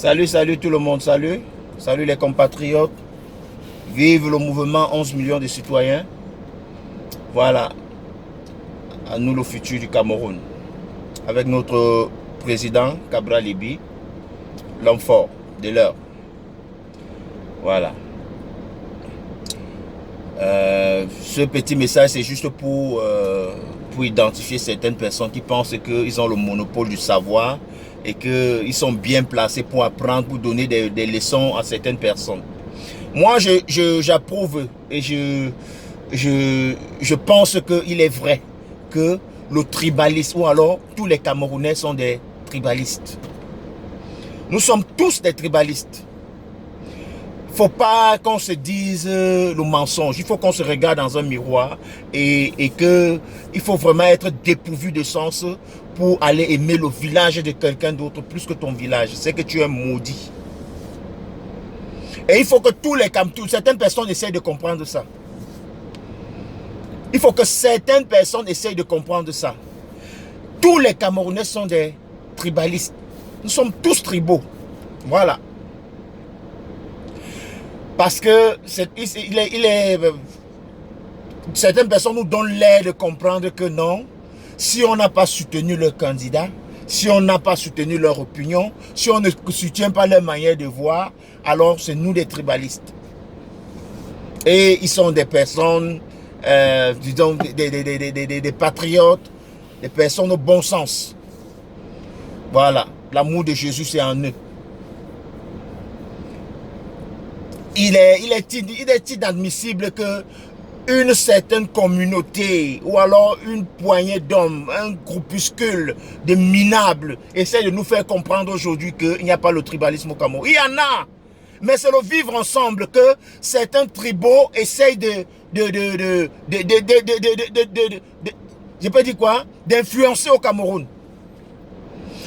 Salut, salut tout le monde, salut. Salut les compatriotes. Vive le mouvement 11 millions de citoyens. Voilà, à nous le futur du Cameroun. Avec notre président, Cabral Libi, l'homme fort de l'heure. Voilà. Ce petit message, c'est juste pour identifier certaines personnes qui pensent qu'ils ont le monopole du savoir et qu'ils sont bien placés pour apprendre, pour donner des leçons à certaines personnes. Moi, j'approuve et je pense qu'il est vrai que le tribalisme, ou alors tous les Camerounais sont des tribalistes. Nous sommes tous des tribalistes. Il ne faut pas qu'on se dise le mensonge. Il faut qu'on se regarde dans un miroir et qu'il faut vraiment être dépourvu de sens pour aller aimer le village de quelqu'un d'autre plus que ton village. C'est que tu es maudit. Et il faut que certaines personnes essayent de comprendre ça. Il faut que certaines personnes essayent de comprendre ça. Tous les Camerounais sont des tribalistes. Nous sommes tous tribaux. Voilà. Parce que certaines personnes nous donnent l'air de comprendre que non, si on n'a pas soutenu leur candidat, si on n'a pas soutenu leur opinion, si on ne soutient pas leur manière de voir, alors c'est nous des tribalistes. Et ils sont des personnes, disons, des patriotes, des personnes au bon sens. Voilà, l'amour de Jésus c'est en eux. Il est inadmissible que une certaine communauté ou alors une poignée d'hommes, un groupuscule de minables essaie de nous faire comprendre aujourd'hui qu'il n'y a pas le tribalisme au Cameroun. Il y en a, mais c'est le vivre ensemble que certains tribaux essayent je peux dire quoi, d'influencer au Cameroun.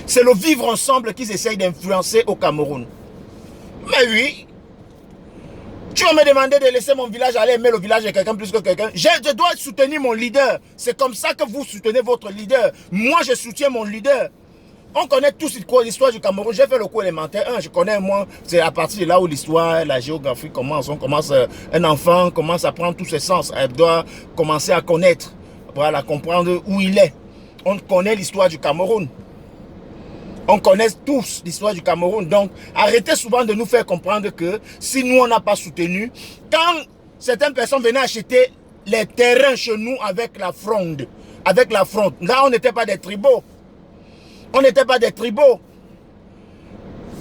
C'est le vivre ensemble qu'ils essayent d'influencer au Cameroun. Mais oui. Tu vas me demander de laisser mon village aller aimer le village de quelqu'un plus que quelqu'un. Je dois soutenir mon leader. C'est comme ça que vous soutenez votre leader. Moi, je soutiens mon leader. On connaît tous l'histoire du Cameroun. J'ai fait le cours élémentaire 1. Je connais, moi, c'est à partir de là où l'histoire, la géographie commence. Un enfant commence à prendre tous ses sens. Elle doit commencer à connaître, voilà, comprendre où il est. On connaît l'histoire du Cameroun. On connaît tous l'histoire du Cameroun. Donc, arrêtez souvent de nous faire comprendre que si nous, on n'a pas soutenu, quand certaines personnes venaient acheter les terrains chez nous avec la fronde, là, on n'était pas des tribaux. On n'était pas des tribaux.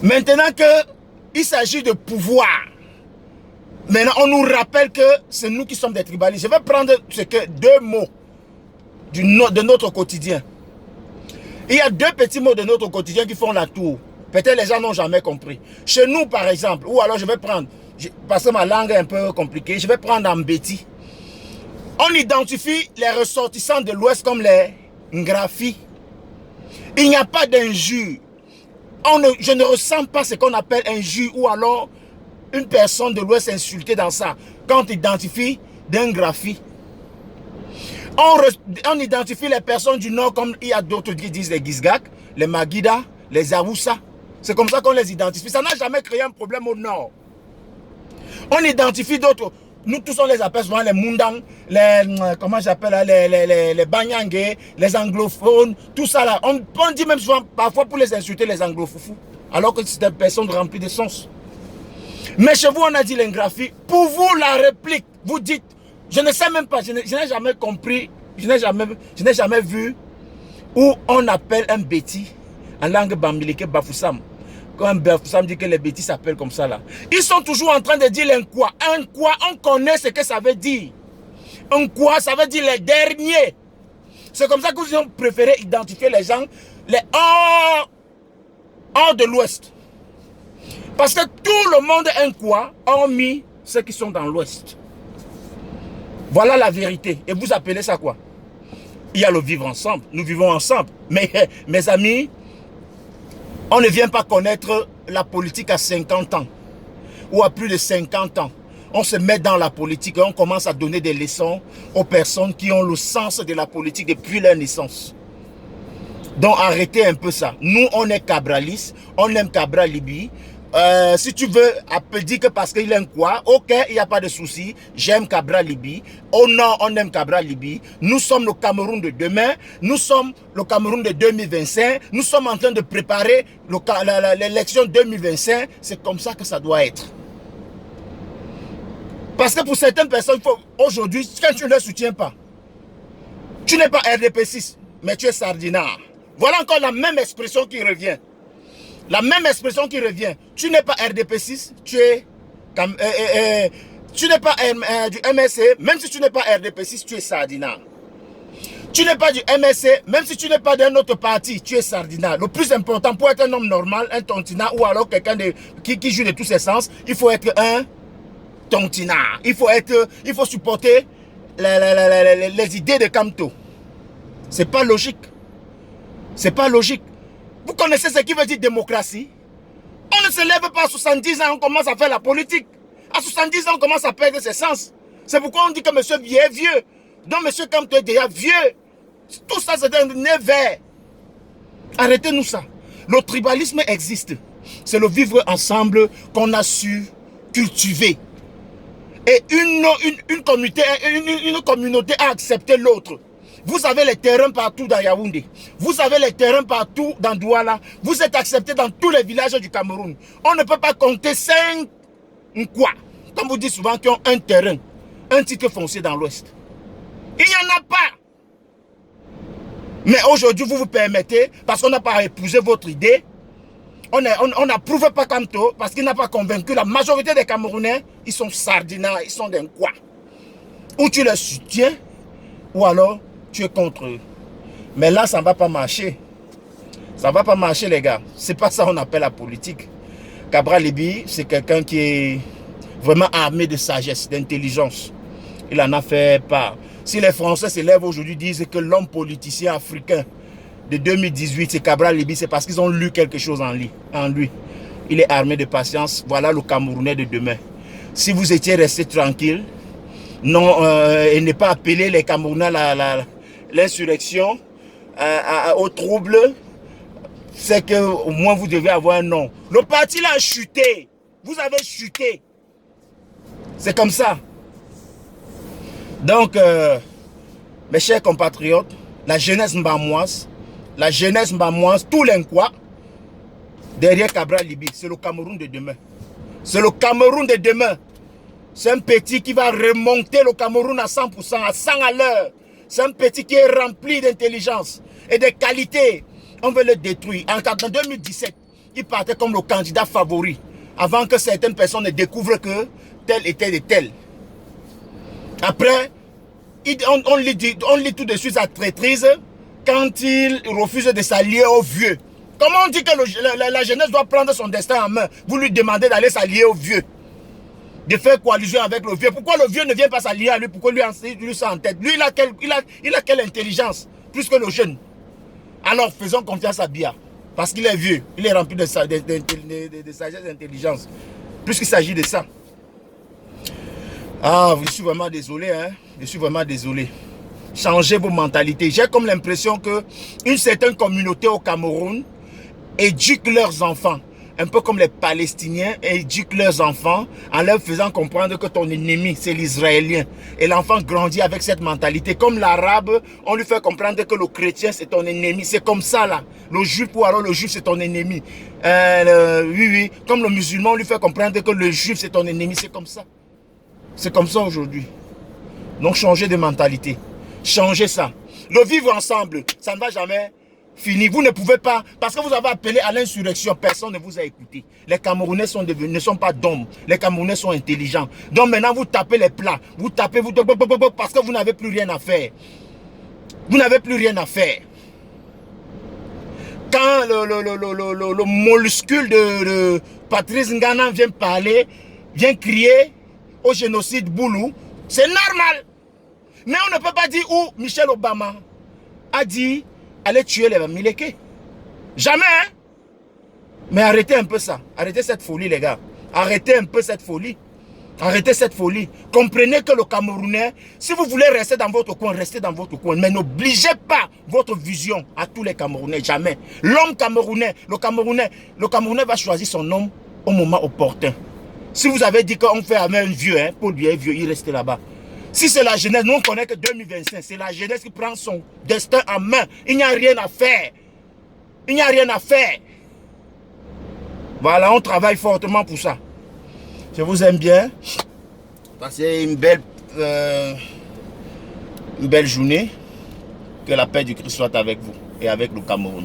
Maintenant qu'il s'agit de pouvoir, maintenant, on nous rappelle que c'est nous qui sommes des tribalistes. Je vais prendre deux mots de notre quotidien. Il y a deux petits mots de notre quotidien qui font la tour. Peut-être les gens n'ont jamais compris. Chez nous, par exemple, ou alors je vais prendre, parce que ma langue est un peu compliquée, je vais prendre Mbeti. On identifie les ressortissants de l'Ouest comme les Ngrafi. Il n'y a pas d'injure. Je ne ressens pas ce qu'on appelle injure ou alors une personne de l'Ouest insultée dans ça. Quand on identifie d'un Ngrafi. On identifie les personnes du Nord comme il y a d'autres qui disent les Gizgak, les Magida, les Awoussa. C'est comme ça qu'on les identifie. Ça n'a jamais créé un problème au Nord. On identifie d'autres. Nous tous on les appelle souvent les Mundang, comment j'appelle, les Banyangé, les anglophones, tout ça là. On dit même souvent parfois pour les insulter les anglofoufous. Alors que c'est des personnes remplies de sens. Mais chez vous on a dit l'ingraphie. Pour vous la réplique, vous dites. Je ne sais même pas, je n'ai jamais compris, je n'ai jamais vu où on appelle un béti en langue bambileke Bafoussam. Quand un Bafoussam dit que les bétis s'appellent comme ça là. Ils sont toujours en train de dire l'Nkwa. Nkwa, on connaît ce que ça veut dire. Nkwa, ça veut dire les derniers. C'est comme ça que vous ont préféré identifier les gens, les hors de l'Ouest. Parce que tout le monde est Nkwa, hormis ceux qui sont dans l'Ouest. Voilà la vérité. Et vous appelez ça quoi? Il y a le vivre ensemble. Nous vivons ensemble. Mais mes amis, on ne vient pas connaître la politique à 50 ans. Ou à plus de 50 ans. On se met dans la politique et on commence à donner des leçons aux personnes qui ont le sens de la politique depuis leur naissance. Donc arrêtez un peu ça. Nous, on est cabralistes, on aime Cabral Libye. Si tu veux dire que parce qu'il aime quoi, ok, il n'y a pas de souci, j'aime Cabral Libye. Oh non, on aime Cabral Libye. Nous sommes le Cameroun de demain, nous sommes le Cameroun de 2025, nous sommes en train de préparer l'élection 2025. C'est comme ça que ça doit être. Parce que pour certaines personnes, aujourd'hui, quand tu ne les soutiens pas, tu n'es pas RDP6, mais tu es sardinard. Voilà encore la même expression qui revient. La même expression qui revient. Tu n'es pas RDP6, tu es tu n'es pas du MSC, même si tu n'es pas RDP6, tu es sardinard. Tu n'es pas du MSC, même si tu n'es pas d'un autre parti, tu es sardinard. Le plus important pour être un homme normal, un tontinard ou alors quelqu'un qui joue de tous ses sens, il faut être un tontinard. Il faut supporter les idées de Kamto. C'est pas logique. C'est pas logique. Vous connaissez ce qui veut dire démocratie? On ne se lève pas à 70 ans, on commence à faire la politique. À 70 ans, on commence à perdre ses sens. C'est pourquoi on dit que monsieur est vieux. Donc monsieur Kamto est déjà vieux. Tout ça, c'est un nez vert. Arrêtez-nous ça. Le tribalisme existe. C'est le vivre ensemble qu'on a su cultiver. Et une communauté a accepté l'autre. Vous avez les terrains partout dans Yaoundé. Vous avez les terrains partout dans Douala. Vous êtes acceptés dans tous les villages du Cameroun. On ne peut pas compter 5 quoi, comme vous dites souvent, qui ont un terrain, un titre foncier dans l'Ouest. Il n'y en a pas. Mais aujourd'hui, vous vous permettez, parce qu'on n'a pas épousé votre idée, on n'approuve pas Kamto, parce qu'il n'a pas convaincu la majorité des Camerounais, ils sont sardinards, ils sont des quoi. Ou tu les soutiens, ou alors tu es contre eux. Mais là, ça ne va pas marcher. Ça ne va pas marcher, les gars. C'est pas ça qu'on appelle la politique. Cabral Libye, c'est quelqu'un qui est vraiment armé de sagesse, d'intelligence. Il en a fait part. Si les Français se lèvent aujourd'hui, disent que l'homme politicien africain de 2018, c'est Cabral Libye, c'est parce qu'ils ont lu quelque chose en lui. Il est armé de patience. Voilà le Camerounais de demain. Si vous étiez resté tranquille, non, et ne pas appeler les Camerounais à l'insurrection, au trouble, c'est que au moins vous devez avoir un nom. Le parti là a chuté. Vous avez chuté. C'est comme ça. Donc, mes chers compatriotes, la jeunesse mbamoise, tous les quoi, derrière Cabral Libye, c'est le Cameroun de demain. C'est le Cameroun de demain. C'est un petit qui va remonter le Cameroun à 100%, à 100 à l'heure. C'est un petit qui est rempli d'intelligence et de qualité. On veut le détruire. En 2017, il partait comme le candidat favori, avant que certaines personnes ne découvrent que tel était de tel. Après, on lit tout de suite sa traîtrise quand il refuse de s'allier aux vieux. Comment on dit que la jeunesse doit prendre son destin en main? Vous lui demandez d'aller s'allier aux vieux, de faire coalition avec le vieux. Pourquoi le vieux ne vient pas s'allier à lui? Pourquoi lui ça en tête? Lui, il a quelle intelligence plus que le jeune? Alors faisons confiance à Biya. Parce qu'il est vieux. Il est rempli de sagesse et d'intelligence. Puisqu'il s'agit de ça. Ah, je suis vraiment désolé. Hein? Je suis vraiment désolé. Changez vos mentalités. J'ai comme l'impression que une certaine communauté au Cameroun éduque leurs enfants. Un peu comme les Palestiniens éduquent leurs enfants en leur faisant comprendre que ton ennemi, c'est l'Israélien. Et l'enfant grandit avec cette mentalité. Comme l'arabe, on lui fait comprendre que le chrétien, c'est ton ennemi. C'est comme ça, là. Le juif, ou alors le juif, c'est ton ennemi. Oui. Comme le musulman, on lui fait comprendre que le juif, c'est ton ennemi. C'est comme ça. C'est comme ça aujourd'hui. Donc, changez de mentalité. Changez ça. Le vivre ensemble, ça ne va jamais fini. Vous ne pouvez pas, parce que vous avez appelé à l'insurrection, personne ne vous a écouté. Les Camerounais ne sont pas d'hommes. Les Camerounais sont intelligents. Donc maintenant, vous tapez les plats. Vous tapez, parce que vous n'avez plus rien à faire. Vous n'avez plus rien à faire. Quand le molluscule de Patrice Ngana vient parler, vient crier au génocide Boulou, c'est normal. Mais on ne peut pas dire où Michel Obama a dit allez tuer les Mileke. Jamais, hein? Mais arrêtez un peu ça. Arrêtez cette folie, les gars. Arrêtez un peu cette folie. Arrêtez cette folie. Comprenez que le Camerounais, si vous voulez rester dans votre coin, restez dans votre coin. Mais n'obligez pas votre vision à tous les Camerounais, jamais. L'homme camerounais, le Camerounais va choisir son homme au moment opportun. Si vous avez dit qu'on fait avec un vieux, hein, Paul Biya est vieux, il reste là-bas. Si c'est la jeunesse, nous on connaît que 2025, c'est la jeunesse qui prend son destin en main. Il n'y a rien à faire. Il n'y a rien à faire. Voilà, on travaille fortement pour ça. Je vous aime bien. Passez une belle journée. Que la paix du Christ soit avec vous et avec le Cameroun.